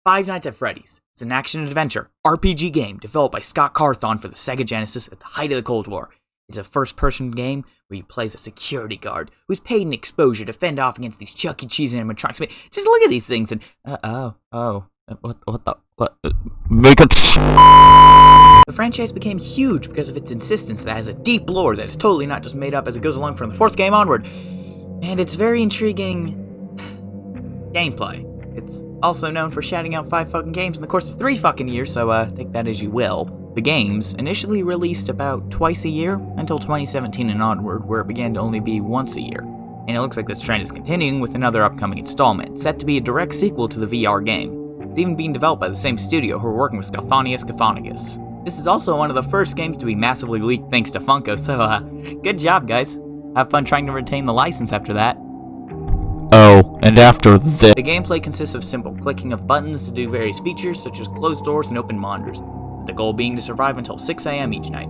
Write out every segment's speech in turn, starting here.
Five Nights at Freddy's is an action-adventure RPG game developed by Scott Carthon for the Sega Genesis at the height of the Cold War. It's a first-person game where you play as a security guard who's paid an exposure to fend off against these Chuck E. Cheese animatronics. Just look at these things and make it. The franchise became huge because of its insistence that it has a deep lore that is totally not just made up as it goes along from the fourth game onward, and it's very intriguing gameplay. It's also known for shouting out 5 fucking games in the course of 3 fucking years, so take that as you will. The games initially released about twice a year until 2017 and onward, where it began to only be once a year. And it looks like this trend is continuing with another upcoming installment, set to be a direct sequel to the VR game. It's even being developed by the same studio who are working with Scothonius. This is also one of the first games to be massively leaked thanks to Funko, so good job guys. Have fun trying to retain the license after that. Oh, and after this. The gameplay consists of simple clicking of buttons to do various features such as close doors and open monitors, with the goal being to survive until 6 AM each night.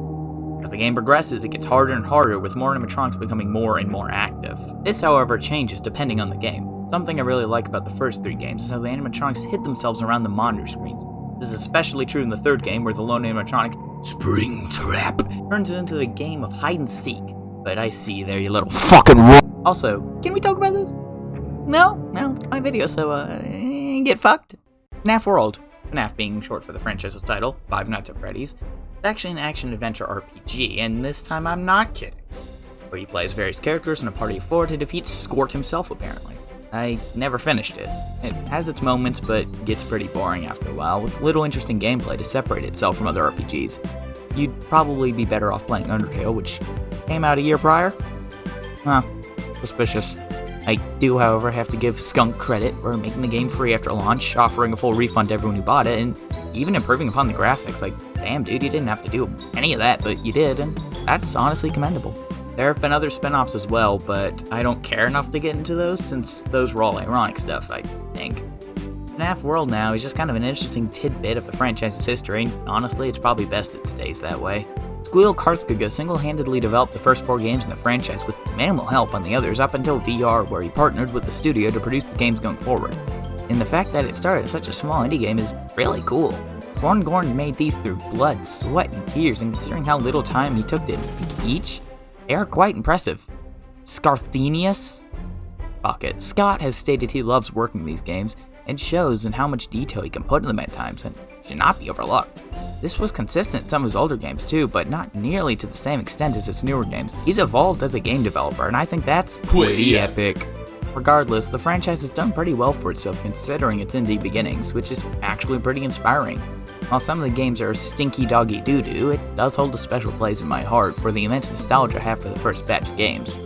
As the game progresses, it gets harder and harder, with more animatronics becoming more and more active. This, however, changes depending on the game. Something I really like about the first 3 games is how the animatronics hit themselves around the monitor screens. This is especially true in the 3rd game, where the lone animatronic, Springtrap, turns it into a game of hide and seek. But I see there, you little fucking Also, can we talk about this? No, it's my video, so get fucked. Fnaf World, Fnaf being short for the franchise's title, Five Nights at Freddy's, is actually an action-adventure RPG, and this time I'm not kidding. Where you play as various characters in a party of 4 to defeat Skort himself, apparently. I never finished it. It has its moments, but gets pretty boring after a while, with little interesting gameplay to separate itself from other RPGs. You'd probably be better off playing Undertale, which came out a year prior. Suspicious. I do, however, have to give Skunk credit for making the game free after launch, offering a full refund to everyone who bought it, and even improving upon the graphics. Like, damn dude, you didn't have to do any of that, but you did, and that's honestly commendable. There have been other spin-offs as well, but I don't care enough to get into those, since those were all ironic stuff, I think. Fnaf World now is just kind of an interesting tidbit of the franchise's history, and honestly, it's probably best it stays that way. Squeal Karthgaga single-handedly developed the first 4 games in the franchise with minimal help on the others up until VR, where he partnered with the studio to produce the games going forward. And the fact that it started as such a small indie game is really cool. Gorn made these through blood, sweat, and tears, and considering how little time he took to make each, they are quite impressive. Scarthenius? Fuck it. Scott has stated he loves working these games, and shows in how much detail he can put in them at times, and should not be overlooked. This was consistent in some of his older games too, but not nearly to the same extent as his newer games. He's evolved as a game developer, and I think that's pretty epic. Regardless, the franchise has done pretty well for itself considering its indie beginnings, which is actually pretty inspiring. While some of the games are stinky doggy doo-doo, it does hold a special place in my heart for the immense nostalgia I have for the first batch of games.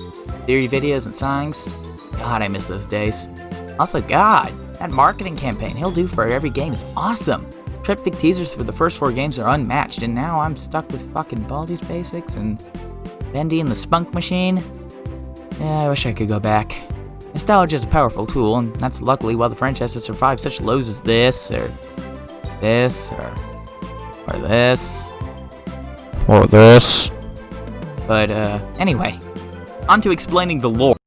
Theory videos and signs? God, I miss those days. Also, God, that marketing campaign he'll do for every game is awesome. Cryptic teasers for the first 4 games are unmatched, and now I'm stuck with fucking Baldi's Basics and Bendy and the Spunk Machine. Yeah, I wish I could go back. Nostalgia is a powerful tool, and that's luckily why the franchise has survived such lows as this, or this, or this. Or this. But, anyway, on to explaining the lore.